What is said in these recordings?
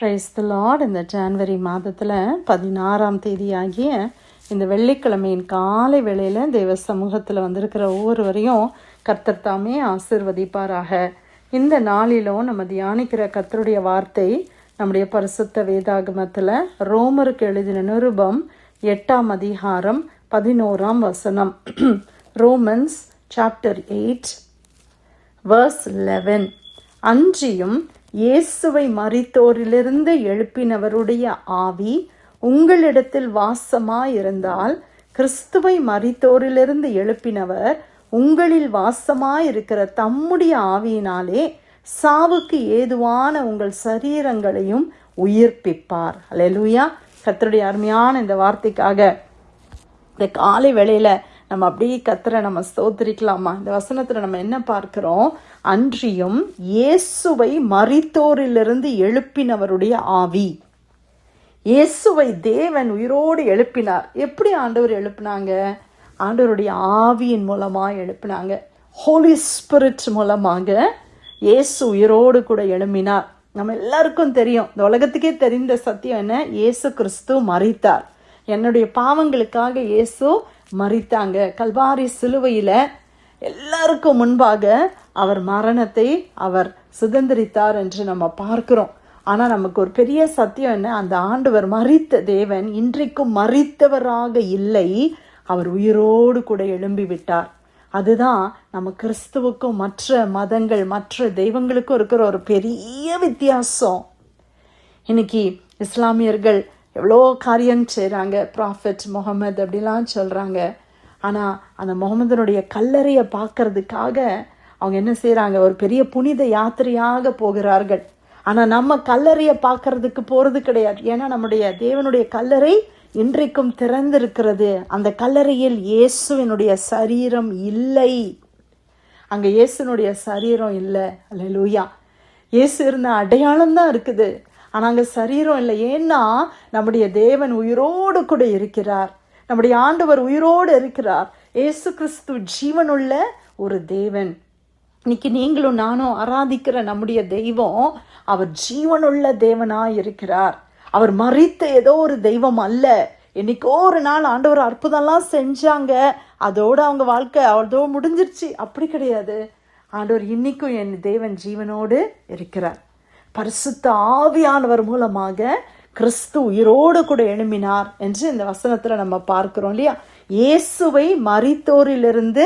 Praise the Lord. இந்த January மாதத்தில் 16ஆம் தேதியாகிய இந்த வெள்ளிக்கிழமையின் காலை வேளையில் தேவ சமூகத்தில் வந்திருக்கிற ஒவ்வொருவரையும் கர்த்தர் தாமே ஆசீர்வதிப்பாராக. இந்த நாளிலும் நம்ம தியானிக்கிற கர்த்தருடைய வார்த்தை நம்முடைய பரிசுத்த வேதாகமத்தில் ரோமருக்கு எழுதின நிருபம் 8ஆம் அதிகாரம் 11ஆம் வசனம். Romans chapter 8 verse 11. அன்றியும் இயேசுவை மரித்தோரிலிருந்து எழுப்பினவருடைய ஆவி உங்களிடத்தில் வாசமாயிருந்தால், கிறிஸ்துவை மரித்தோரிலிருந்து எழுப்பினவர் உங்களில் வாசமாயிருக்கிற தம்முடைய ஆவியினாலே சாவுக்கு ஏதுவான உங்கள் சரீரங்களையும் உயிர்ப்பிப்பார். அல்லேலூயா. கர்த்தருடைய அருமையான இந்த வார்த்தைக்காக இந்த காலை வேளையில நம்ம அப்படியே கர்த்தரை நம்ம ஸ்தோத்திரிக்கலாமா? இந்த வசனத்துல நம்ம என்ன பார்க்கிறோம்? அன்றியும் இயேசுவை மரித்தோரிலிருந்து எழுப்பினவருடைய ஆவி. இயேசுவை தேவன் உயிரோடு எழுப்பினார். எப்படி ஆண்டவர் எழுப்பினாங்க? ஆண்டவருடைய ஆவியின் மூலமா எழுப்பினாங்க. ஹோலி ஸ்பிரிட் மூலமாக இயேசு உயிரோடு கூட எழுப்பினார். நம்ம எல்லாருக்கும் தெரியும், இந்த உலகத்துக்கே தெரிந்த சத்தியம் என்ன? இயேசு கிறிஸ்து மரித்தார். என்னுடைய பாவங்களுக்காக இயேசு மரித்தாங்க. கல்வாரி சிலுவையில எல்லாருக்கும் முன்பாக அவர் மரணத்தை அவர் சுதந்திரித்தார் என்று நம்ம பார்க்கிறோம். ஆனா நமக்கு ஒரு பெரிய சத்தியம் என்ன? அந்த ஆண்டவர் மரித்த தேவன் இன்றைக்கும் மரித்தவராக இல்லை, அவர் உயிரோடு கூட எழும்பி விட்டார். அதுதான் நம்ம கிறிஸ்துவுக்கும் மற்ற மதங்கள் மற்ற தெய்வங்களுக்கும் இருக்கிற ஒரு பெரிய வித்தியாசம். இன்னைக்கு இஸ்லாமியர்கள் எவ்வளோ காரியம் செய்கிறாங்க, ப்ராஃபெட் முகமது அப்படிலாம் சொல்கிறாங்க. ஆனால் அந்த முகமதனுடைய கல்லறையை பார்க்கறதுக்காக அவங்க என்ன செய்கிறாங்க? ஒரு பெரிய புனித யாத்திரையாக போகிறார்கள். ஆனால் நம்ம கல்லறையை பார்க்கறதுக்கு போகிறது கிடையாது. ஏன்னா நம்முடைய தேவனுடைய கல்லறை இன்றைக்கும் திறந்திருக்கிறது. அந்த கல்லறையில் இயேசுவினுடைய சரீரம் இல்லை. அங்கே இயேசுனுடைய சரீரம் இல்லை. அல்லேலூயா. இயேசு இருந்த அடையாளம் தான் இருக்குது, ஆனால் அங்கே சரீரம் இல்லை. ஏன்னா நம்முடைய தேவன் உயிரோடு கூட இருக்கிறார். நம்முடைய ஆண்டவர் உயிரோடு இருக்கிறார். இயேசு கிறிஸ்து ஜீவனுள்ள ஒரு தேவன். இன்னைக்கு நீங்களும் நானும் ஆராதிக்கிற நம்முடைய தெய்வம் அவர் ஜீவனுள்ள தேவனாய் இருக்கிறார். அவர் மரித்த ஏதோ ஒரு தெய்வம் அல்ல. என்னைக்கோ ஒரு நாள் ஆண்டவர் அற்புதம்லாம் செஞ்சாங்க, அதோடு அவங்க வாழ்க்கை அதோடு முடிஞ்சிருச்சு, அப்படி கிடையாது. ஆண்டவர் இன்னைக்கும் என் தேவன் ஜீவனோடு இருக்கிறார். பரிசுத்த ஆவியானவர் மூலமாக கிறிஸ்து உயிரோடு கூட எழும்பினார் என்று இந்த வசனத்துல நம்ம பார்க்கிறோம் இல்லையா? இயேசுவை மரித்தோரிலிருந்து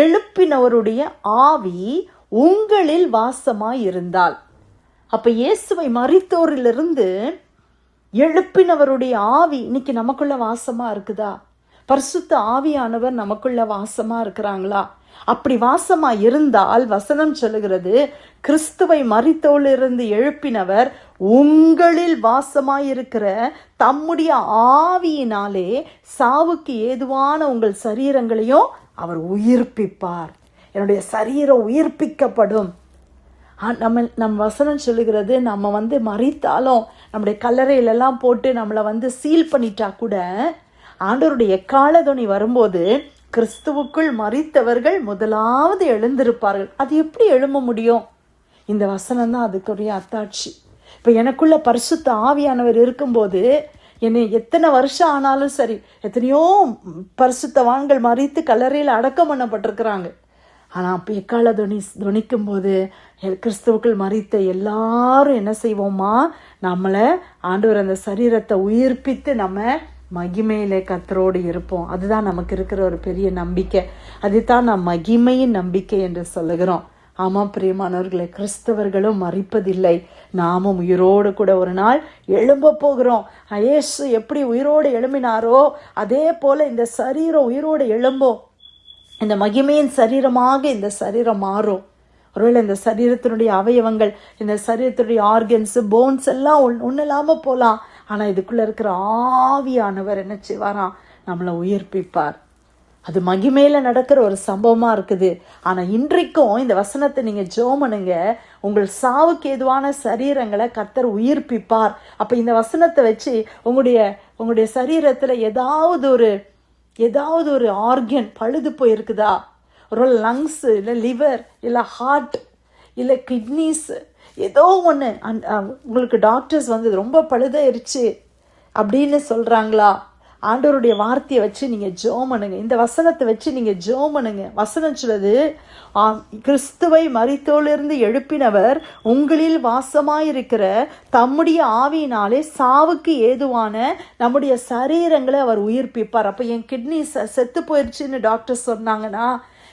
எழுப்பினவருடைய ஆவி உங்களில் வாசமாய் இருந்தால். அப்ப இயேசுவை மரித்தோரிலிருந்து எழுப்பினவருடைய ஆவி இன்னைக்கு நமக்குள்ள வாசமா இருக்குதா? பரிசுத்த ஆவியானவர் நமக்குள்ள வாசமா இருக்கிறாங்களா? அப்படி வாசமா இருந்தால் வசனம் சொல்லுகிறது, கிறிஸ்துவை மரித்தோரிலிருந்து எழுப்பினவர் உங்களில் வாசமாயிருக்கிற தம்முடைய ஆவியினாலே சாவுக்கு ஏதுவான உங்கள் சரீரங்களையும் அவர் உயிர்ப்பிப்பார். என்னுடைய சரீரம் உயிர்ப்பிக்கப்படும். நம் வசனம் சொல்லுகிறது, நம்ம மரித்தாலும் நம்முடைய கல்லறையிலெல்லாம் போட்டு நம்மளை சீல் பண்ணிட்டா கூட ஆண்டவருடைய எக்காளத்துணி வரும்போது கிறிஸ்துவுக்குள் மரித்தவர்கள் முதலாவது எழுந்திருப்பார்கள். அது எப்படி எழும்ப முடியும்? இந்த வசனம் தான் அதுக்குரிய அத்தாட்சி. இப்போ எனக்குள்ள பரிசுத்த ஆவியானவர் இருக்கும்போது என்னை எத்தனை வருஷம் ஆனாலும் சரி, எத்தனையோ பரிசுத்தவான்கள் மரித்து கல்லறையில் அடக்கம் பண்ணப்பட்டிருக்கிறாங்க. ஆனால் அப்போ எக்கால துணிக்கும் போது கிறிஸ்துவுக்குள் மரித்த எல்லாரும் என்ன செய்வோமா? நம்மளை ஆண்டவர் அந்த சரீரத்தை உயிர்ப்பித்து நம்ம மகிமையிலே கர்த்தரோடு இருப்போம். அதுதான் நமக்கு இருக்கிற ஒரு பெரிய நம்பிக்கை. அதுதான் நம் மகிமையின் நம்பிக்கை என்று சொல்லுகிறோம். ஆமாம் பிரியமானவர்களே, கிறிஸ்தவர்களும் மரிப்பதில்லை, நாமும் உயிரோடு கூட ஒரு நாள் எழும்ப போகிறோம். இயேசு எப்படி உயிரோடு எழும்பினாரோ அதே போல இந்த சரீரம் உயிரோடு எழும்போம். இந்த மகிமையின் சரீரமாக இந்த சரீரம் மாறும். ஒருவேளை இந்த சரீரத்தினுடைய அவயவங்கள், இந்த சரீரத்தினுடைய ஆர்கன்ஸ், போன்ஸ் எல்லாம் ஒன்றும் இல்லாமல் போகலாம். ஆனால் இதுக்குள்ளே இருக்கிற ஆவியானவர் என்ன செய்வாராம்? நம்மளை உயிர்ப்பிப்பார். அது மகிமையில் நடக்கிற ஒரு சம்பவமாக இருக்குது. ஆனால் இன்றைக்கும் இந்த வசனத்தை நீங்கள் ஜெபம்னுங்க, உங்கள் சாவுக்கு ஏதுவான சரீரங்களை கர்த்தர் உயிர்ப்பிப்பார். அப்போ இந்த வசனத்தை வச்சு உங்களுடைய சரீரத்தில் ஏதாவது ஒரு ஆர்கன் பழுது போயிருக்குதா? ஒரு லங்ஸ், இல்லை லிவர், இல்லை ஹார்ட், இல்லை கிட்னிஸ், ஏதோ ஒன்று உங்களுக்கு டாக்டர்ஸ் வந்து ரொம்ப பழுதாயிருச்சு அப்படின்னு சொல்கிறாங்களா, ஆண்டவருடைய வார்த்தையை வச்சு நீங்கள் ஜெபம் பண்ணுங்க. இந்த வசனத்தை வச்சு நீங்கள் ஜெபம் பண்ணுங்க. வசனம் சொல்லுது, கிறிஸ்துவை மரித்தோரிலிருந்து எழுப்பினவர் உங்களில் வாசமாயிருக்கிற தம்முடைய ஆவியினாலே சாவுக்கு ஏதுவான நம்முடைய சரீரங்களை அவர் உயிர்ப்பிப்பார். அப்போ என் கிட்னி செத்து போயிடுச்சுன்னு டாக்டர் சொன்னாங்கன்னா,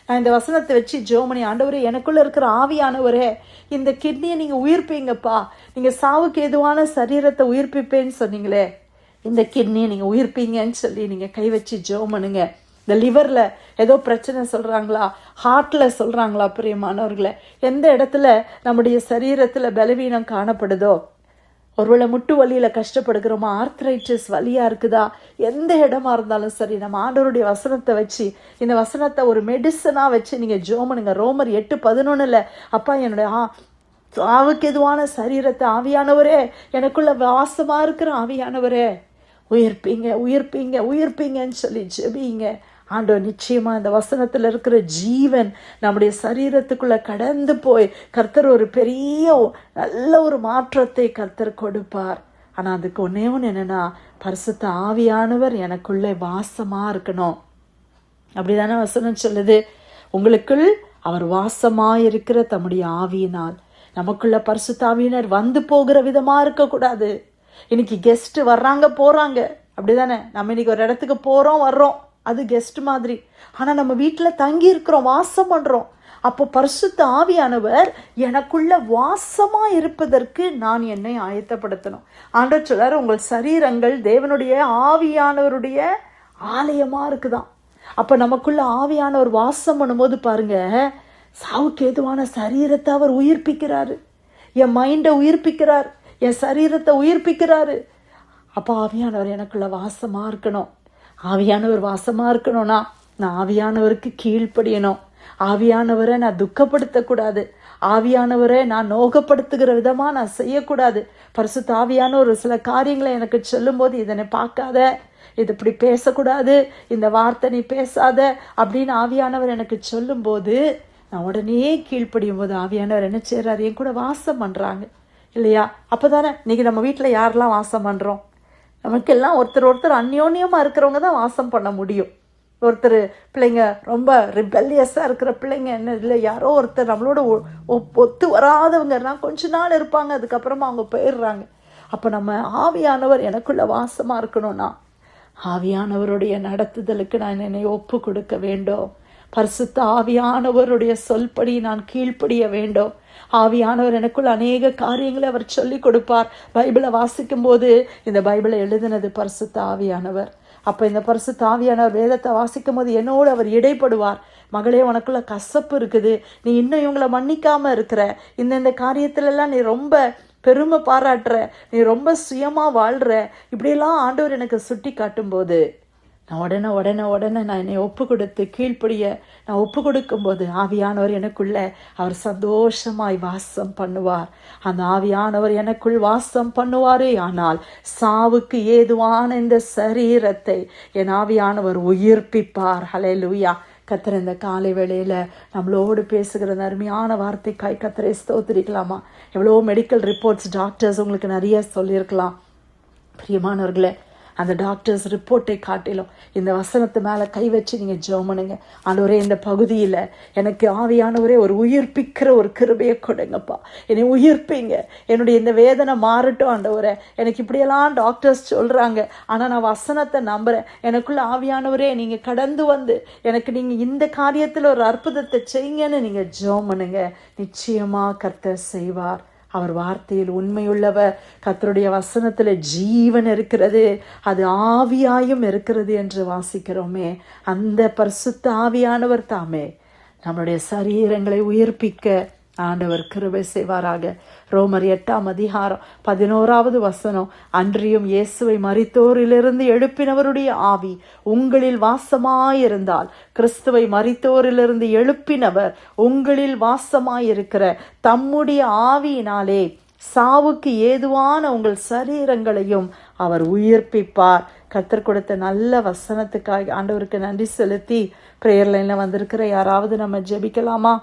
நான் இந்த வசனத்தை வச்சு ஜெபம், ஆண்டவரே எனக்குள்ளே இருக்கிற ஆவியானவரே இந்த கிட்னியை நீங்கள் உயிர்ப்பீங்கப்பா, நீங்கள் சாவுக்கு ஏதுவான சரீரத்தை உயிர்ப்பிப்பேன்னு சொன்னீங்களே, இந்த கிட்னியை நீங்கள் உயிர்ப்பீங்கன்னு சொல்லி நீங்கள் கை வச்சு ஜெபம் பண்ணுங்க. இந்த லிவரில் ஏதோ பிரச்சனை சொல்கிறாங்களா, ஹார்ட்டில் சொல்கிறாங்களா, பிரியமானவர்களை, எந்த இடத்துல நம்முடைய சரீரத்தில் பலவீனம் காணப்படுதோ, ஒருவேளை முட்டு வலியில் கஷ்டப்படுகிறோமா, ஆர்த்ரைட்டிஸ் வலியாக இருக்குதா, எந்த இடமா இருந்தாலும் சரி, நம்ம ஆண்டவருடைய வசனத்தை வச்சு, இந்த வசனத்தை ஒரு மெடிசனாக வச்சு நீங்கள் ஜெபம் பண்ணுங்க. ரோமர் 8:11 அப்பா என்னுடைய சாவுக்கு எதுவான சரீரத்தை ஆவியானவரே, எனக்குள்ள வாசமாக இருக்கிற ஆவியானவரே உயிர்ப்பீங்க உயிர்ப்பீங்க உயிர்ப்பீங்கன்னு சொல்லி ஜெபிங்க. ஆண்டவர் நிச்சயமா இந்த வசனத்தில் இருக்கிற ஜீவன் நம்முடைய சரீரத்துக்குள்ள கடந்து போய் கர்த்தர் ஒரு பெரிய நல்ல ஒரு மாற்றத்தை கர்த்தர் கொடுப்பார். ஆனால் அதுக்கு ஒன்னே ஒன்று என்னன்னா, பரிசுத்த ஆவியானவர் எனக்குள்ளே வாசமா இருக்கணும். அப்படிதானே வசனம் சொல்லுது, உங்களுக்குள் அவர் வாசமாயிருக்கிற தம்முடைய ஆவியினால். நமக்குள்ள பரிசுத்த ஆவியினர் வந்து போகிற விதமா இருக்கக்கூடாது. இன்னைக்கு கெஸ்ட் வர்றாங்க போறாங்க, அப்படிதானே, நம்ம இன்னைக்கு ஒரு இடத்துக்கு போறோம் வர்றோம், அது கெஸ்ட் மாதிரி. ஆனா நம்ம வீட்டில் தங்கி இருக்கிறோம், வாசம் பண்றோம். அப்போ பரிசுத்த ஆவியானவர் எனக்குள்ள வாசமா இருப்பதற்கு நான் என்னை ஆயத்தப்படுத்தணும். ஆண்டவர் சொல்றாரு, உங்கள் சரீரங்கள் தேவனுடைய ஆவியானவருடைய ஆலயமா இருக்குதான். அப்ப நமக்குள்ள ஆவியானவர் வாசம் பண்ணும்போது பாருங்க, சாவுக்கு ஏதுவான சரீரத்தை அவர் உயிர்ப்பிக்கிறாரு, என் மைண்டை உயிர்ப்பிக்கிறார், என் சரீரத்தை உயிர்ப்பிக்கிறாரு. அப்போ ஆவியானவர் எனக்குள்ள வாசமா இருக்கணும். ஆவியானவர் வாசமா இருக்கணும்னா நான் ஆவியானவருக்கு கீழ்ப்படியணும். ஆவியானவரை நான் துக்கப்படுத்தக்கூடாது. ஆவியானவரை நான் நோகப்படுத்துகிற விதமா நான் செய்யக்கூடாது. பரிசுத்த ஆவியானவர் சில காரியங்களை எனக்கு சொல்லும் போது, இதனை பார்க்காத, இது இப்படி பேசக்கூடாது, இந்த வார்த்தை நீ பேசாத அப்படின்னு ஆவியானவர் எனக்கு சொல்லும் போது நான் உடனே கீழ்ப்படியும் போது ஆவியானவர் என்ன செய்யறாரு, என் கூட வாசம் பண்றாங்க இல்லையா? அப்போதானே இன்னைக்கு நம்ம வீட்டில் யாரெல்லாம் வாசம் பண்ணுறோம்? நமக்கெல்லாம் ஒருத்தர் அந்யோன்யமாக இருக்கிறவங்க தான் வாசம் பண்ண முடியும். ஒருத்தர் பிள்ளைங்க ரொம்ப ரிபெல்லியஸாக இருக்கிற பிள்ளைங்க என்ன இல்லை, யாரோ ஒருத்தர் நம்மளோட ஒத்து வராதவங்கன்னா கொஞ்ச நாள் இருப்பாங்க, அதுக்கப்புறமா அவங்க போயிடுறாங்க. அப்போ நம்ம ஆவியானவர் எனக்குள்ள வாசமாக இருக்கணும்னா ஆவியானவருடைய நடத்துதலுக்கு நான் என்னை ஒப்பு கொடுக்க வேண்டும். பரிசுத்த ஆவியானவருடைய சொல்படி நான் கீழ்ப்படிய வேண்டும். ஆவியானவர் எனக்குள் அநேக காரியங்களை அவர் சொல்லி கொடுப்பார். பைபிளை வாசிக்கும் போது, இந்த பைபிளை எழுதினது பரிசுத்த ஆவியானவர். அப்போ இந்த பரிசுத்த ஆவியானவர் வேதத்தை வாசிக்கும் போது என்னோடு அவர் இடைப்படுவார். மகளே, உனக்குள்ள கசப்பு இருக்குது, நீ இன்னும் இவங்களை மன்னிக்காம இருக்கிற, இந்த காரியத்திலெல்லாம் நீ ரொம்ப பெருமை பாராட்டுற, நீ ரொம்ப சுயமா வாழ்ற, இப்படியெல்லாம் ஆண்டவர் எனக்கு சுட்டி காட்டும் போது நான் உடனே நான் என்னை ஒப்பு கொடுத்து கீழ்ப்படிய நான் ஒப்பு கொடுக்கும் போது ஆவியானவர் எனக்குள்ள அவர் சந்தோஷமாய் வாசம் பண்ணுவார். அந்த ஆவியானவர் எனக்குள் வாசம் பண்ணுவாரே, ஆனால் சாவுக்கு ஏதுவான இந்த சரீரத்தை என் ஆவியானவர் உயிர்ப்பிப்பார். ஹல்லேலூயா. கர்த்தர் இந்த காலை வேளையில் நம்மளோடு பேசுகிற அருமையான வார்த்தைக்காய் கர்த்தரை ஸ்தோத்திரிக்கலாமா? எவ்வளோ மெடிக்கல் ரிப்போர்ட்ஸ் டாக்டர்ஸ் உங்களுக்கு நிறைய சொல்லியிருக்கலாம். பிரியமானவர்களே, அந்த டாக்டர்ஸ் ரிப்போர்ட்டை காட்டிலும் இந்த வசனத்து மேலே கை வச்சு நீங்கள் ஜெபம் பண்ணுங்க. ஆண்டவரே, இந்த பகுதியில் எனக்கு ஆவியானவரே ஒரு உயிர்ப்பிக்கிற ஒரு கிருபையை கொடுங்கப்பா, என்னை உயிர்ப்பீங்க, என்னுடைய இந்த வேதனை மாறட்டும் ஆண்டவரே. எனக்கு இப்படியெல்லாம் டாக்டர்ஸ் சொல்கிறாங்க, ஆனால் நான் வசனத்தை நம்புகிறேன். எனக்குள்ள ஆவியானவரே நீங்கள் கடந்து வந்து எனக்கு நீங்கள் இந்த காரியத்தில் ஒரு அற்புதத்தை செய்யுங்கன்னு நீங்கள் ஜெபம் பண்ணுங்க. நிச்சயமாக கர்த்தர் செய்வார். அவர் வார்த்தையில் உண்மையுள்ளவர். கர்த்தருடைய வசனத்தில் ஜீவன் இருக்கிறது, அது ஆவியாயும் இருக்கிறது என்று வாசிக்கிறோமே. அந்த பரிசுத்த ஆவியானவர் தாமே நம்முடைய சரீரங்களை உயிர்ப்பிக்க ஆண்டவர் கிருபை செய்வாராக. ரோமர் 8:11 அன்றியும் இயேசுவை மரித்தோரிலிருந்து எழுப்பினவருடைய ஆவி உங்களில் வாசமாயிருந்தால், கிறிஸ்துவை மரித்தோரிலிருந்து எழுப்பினவர் உங்களில் வாசமாயிருக்கிற தம்முடைய ஆவியினாலே சாவுக்கு ஏதுவான உங்கள் சரீரங்களையும் அவர் உயிர்ப்பிப்பார். கர்த்தர் கொடுத்த நல்ல வசனத்துக்காக ஆண்டவருக்கு நன்றி செலுத்தி பிரேயர் லைன்ல வந்திருக்கிற யாராவது நம்ம ஜெபிக்கலாமா?